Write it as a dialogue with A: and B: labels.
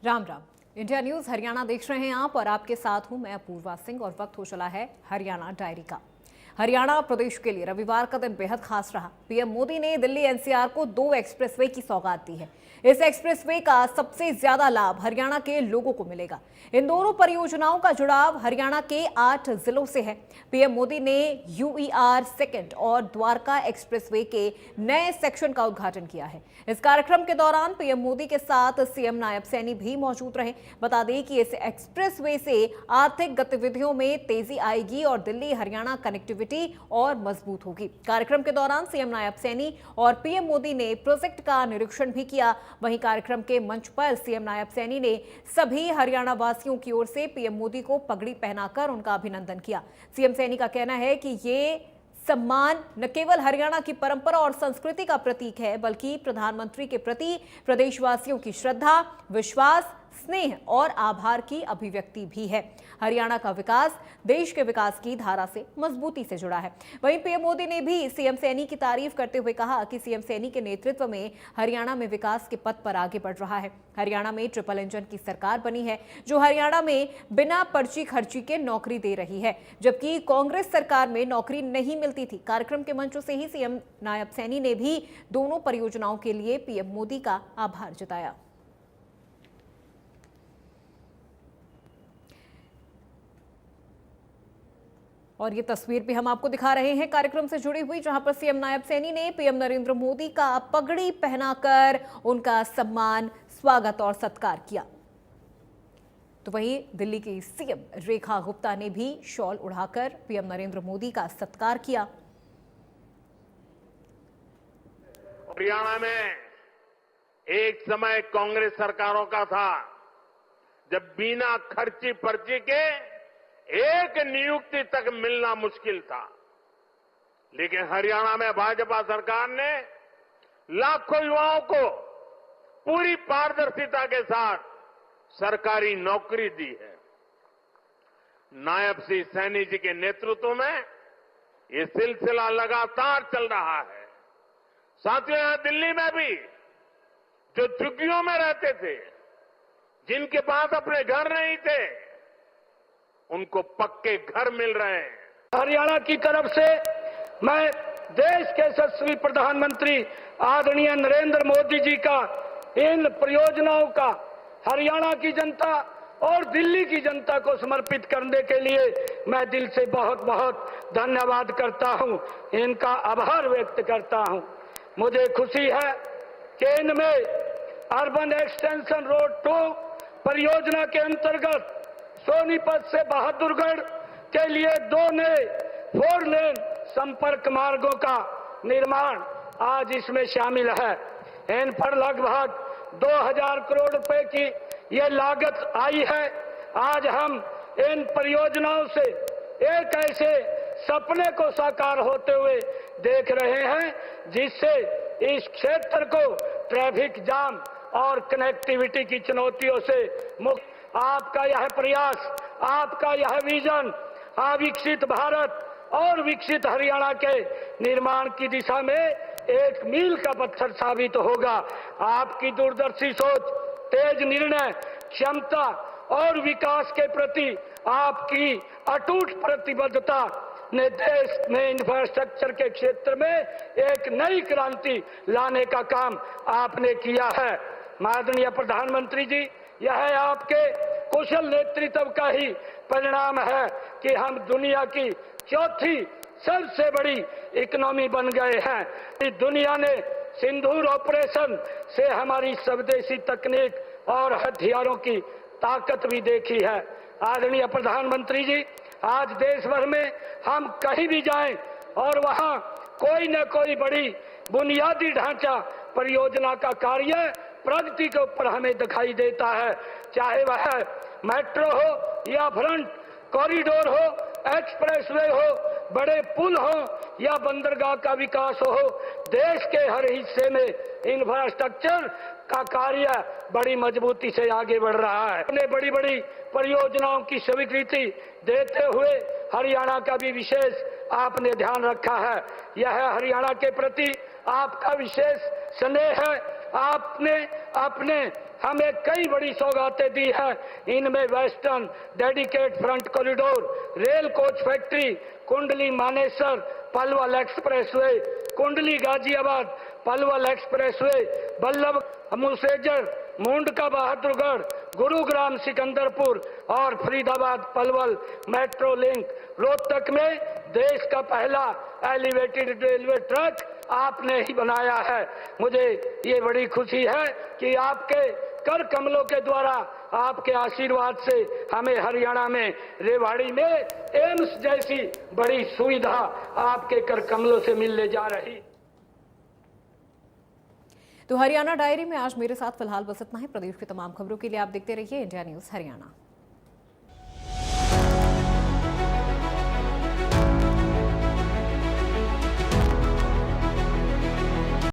A: Ram Ram. India news Haryana देख रहे हैं आप और आपके साथ हूं मैं अपूर्वा सिंह और वक्त हो चला है हरियाणा डायरी का। हरियाणा प्रदेश के लिए रविवार का दिन बेहद खास रहा। पीएम मोदी ने दिल्ली एनसीआर को 2 एक्सप्रेसवे की सौगात दी है। इस एक्सप्रेसवे का सबसे ज्यादा लाभ हरियाणा के लोगों को मिलेगा। इन दोनों परियोजनाओं का जुड़ाव हरियाणा के 8 जिलों से है। पीएम मोदी ने यूईआर सेकंड और द्वारका एक्सप्रेसवे के नए सेक्शन का उद्घाटन किया है। इस कार्यक्रम के दौरान पीएम मोदी के साथ सीएम नायब सैनी भी मौजूद रहे। बता दें कि इस एक्सप्रेसवे से आर्थिक गतिविधियों में तेजी आएगी और दिल्ली हरियाणा कनेक्टिविटी और मजबूत होगी। कार्यक्रम के दौरान सीएम नायब सैनी और पीएम मोदी ने प्रोजेक्ट का निरीक्षण भी किया। वहीं कार्यक्रम के मंच पर सीएम नायब सैनी ने सभी हरियाणा वासियों की ओर से पीएम मोदी को पगड़ी पहनाकर उनका अभिनंदन किया। सीएम सैनी का कहना है कि ये सम्मान न केवल हरियाणा की परंपरा और संस्कृति का प्रतीक है, बल्कि प्रधानमंत्री के प्रति प्रदेशवासियों की श्रद्धा, विश्वास, स्नेह और आभार की अभिव्यक्ति भी है। हरियाणा का विकास देश के विकास की धारा से मजबूती से जुड़ा है। वहीं पीएम मोदी ने भी सीएम सैनी की तारीफ करते हुए कहा कि सीएम सैनी के नेतृत्व में हरियाणा में विकास के पथ पर आगे बढ़ रहा है। हरियाणा में ट्रिपल इंजन की सरकार बनी है, जो हरियाणा में बिना पर्ची खर्ची के नौकरी दे रही है, जबकि कांग्रेस सरकार में नौकरी नहीं मिलती थी। कार्यक्रम के मंचों से ही सीएम नायब सैनी ने भी दोनों परियोजनाओं के लिए पीएम मोदी का आभार जताया। और ये तस्वीर भी हम आपको दिखा रहे हैं कार्यक्रम से जुड़ी हुई, जहां पर सीएम नायब सैनी ने पीएम नरेंद्र मोदी का पगड़ी पहनाकर उनका सम्मान, स्वागत और सत्कार किया। तो वहीं दिल्ली की सीएम रेखा गुप्ता ने भी शॉल उड़ाकर पीएम नरेंद्र मोदी का सत्कार किया।
B: हरियाणा में एक समय कांग्रेस सरकारों का था, जब बिना खर्ची पर्ची के एक नियुक्ति तक मिलना मुश्किल था। लेकिन हरियाणा में भाजपा सरकार ने लाखों युवाओं को पूरी पारदर्शिता के साथ सरकारी नौकरी दी है। नायब श्री सैनी जी के नेतृत्व में ये सिलसिला लगातार चल रहा है। साथियों, यहां दिल्ली में भी जो झुग्गियों में रहते थे, जिनके पास अपने घर नहीं थे, उनको पक्के घर मिल रहे हैं।
C: हरियाणा की तरफ से मैं देश के यशस्वी प्रधानमंत्री आदरणीय नरेंद्र मोदी जी का इन परियोजनाओं का हरियाणा की जनता और दिल्ली की जनता को समर्पित करने के लिए मैं दिल से बहुत बहुत धन्यवाद करता हूं, इनका आभार व्यक्त करता हूं। मुझे खुशी है कि इनमें अर्बन एक्सटेंशन रोड 2 परियोजना के अंतर्गत सोनीपत से बहादुरगढ़ के लिए 2 नए 4 लेन संपर्क मार्गों का निर्माण आज इसमें शामिल है। इन पर लगभग 2000 करोड़ रुपए की ये लागत आई है। आज हम इन परियोजनाओं से एक ऐसे सपने को साकार होते हुए देख रहे हैं, जिससे इस क्षेत्र को ट्रैफिक जाम और कनेक्टिविटी की चुनौतियों से मुक्त। आपका यह प्रयास, आपका यह विजन विकसित भारत और विकसित हरियाणा के निर्माण की दिशा में एक मील का पत्थर साबित होगा। आपकी दूरदर्शी सोच, तेज निर्णय क्षमता और विकास के प्रति आपकी अटूट प्रतिबद्धता ने देश में इंफ्रास्ट्रक्चर के क्षेत्र में एक नई क्रांति लाने का काम आपने किया है। माननीय प्रधानमंत्री जी, यह आपके कुशल नेतृत्व का ही परिणाम है कि हम दुनिया की 4थी सबसे बड़ी इकोनॉमी बन गए हैं। इस दुनिया ने सिंदूर ऑपरेशन से हमारी स्वदेशी तकनीक और हथियारों की ताकत भी देखी है। आदरणीय प्रधानमंत्री जी, आज देश भर में हम कहीं भी जाएं और वहां कोई न कोई बड़ी बुनियादी ढांचा परियोजना का कार्य प्रगति के ऊपर हमें दिखाई देता है। चाहे वह मेट्रो हो या फ्रंट कॉरिडोर हो, एक्सप्रेसवे हो, बड़े पुल हो या बंदरगाह का विकास हो, देश के हर हिस्से में इंफ्रास्ट्रक्चर का कार्य बड़ी मजबूती से आगे बढ़ रहा है। अपने बड़ी बड़ी परियोजनाओं की स्वीकृति देते हुए हरियाणा का भी विशेष आपने ध्यान रखा है। यह हरियाणा के प्रति आपका विशेष स्नेह है। आपने हमें कई बड़ी सौगातें दी है। इनमें western dedicate front corridor, rail coach factory, Kundli Manesar Palwal expressway, कुंडली गाजियाबाद पलवल एक्सप्रेसवे, बल्लभ मुसेजर मुंडका बहादुरगढ़, गुरुग्राम सिकंदरपुर और फरीदाबाद पलवल मेट्रो लिंक, रोहतक में देश का पहला एलिवेटेड रेलवे ट्रैक आपने ही बनाया है। मुझे ये बड़ी खुशी है कि आपके कर कमलों के द्वारा, आपके आशीर्वाद से हमें हरियाणा में रेवाड़ी में एम्स जैसी बड़ी सुविधा आपके कर कमलों से मिलने जा रही।
A: तो हरियाणा डायरी में आज मेरे साथ फिलहाल बस इतना ही। प्रदेश की तमाम खबरों के लिए आप देखते रहिए इंडिया न्यूज हरियाणा।